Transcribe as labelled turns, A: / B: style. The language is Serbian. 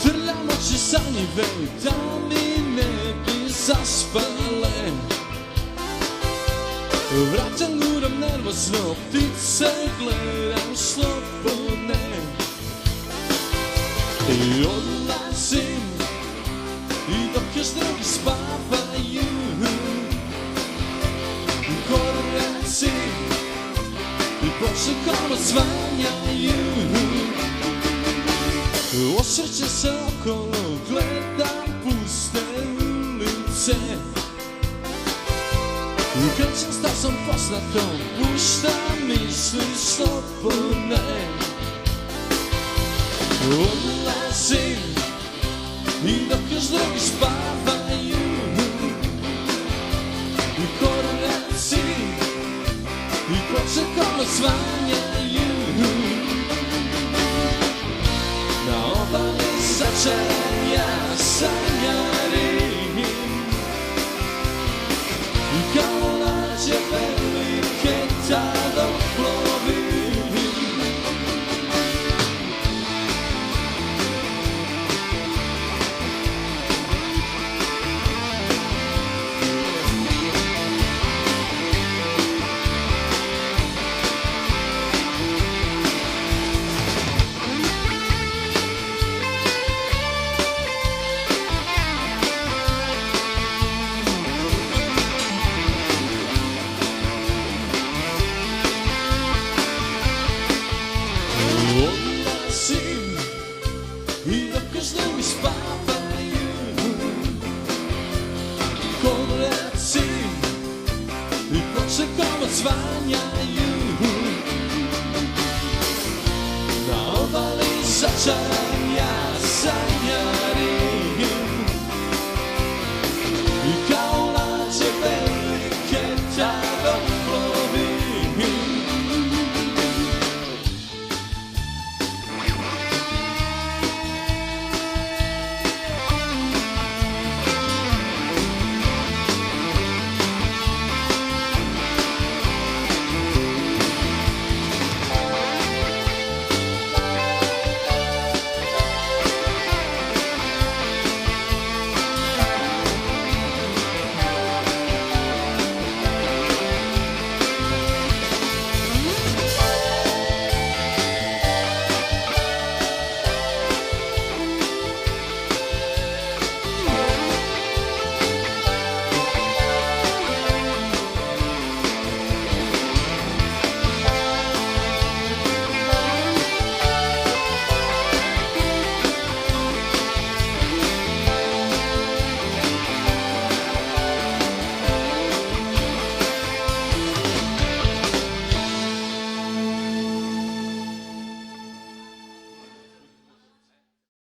A: Trljam oči sanjive, da li ne bi zaspale. Vraćam, guram nervozno, ptice gledam slobodne. I odlazim, i dok još drugi spavaju, koraci i pošakom odzvanjaju. Osvrćem se okolo, gledam puste ulice. Krećem stazom poznatom, puštam misli slobodne. Odlazim, i dok još drugi spavaju, koraci i pošakom odzvanjaju. Na obali začaranja sanjarim, i kao lađe velike tada plovim. Odlazim, i dok još drugi spavaju, koraci i pošakom odzvanjaju. Na obali začaranja sanjam.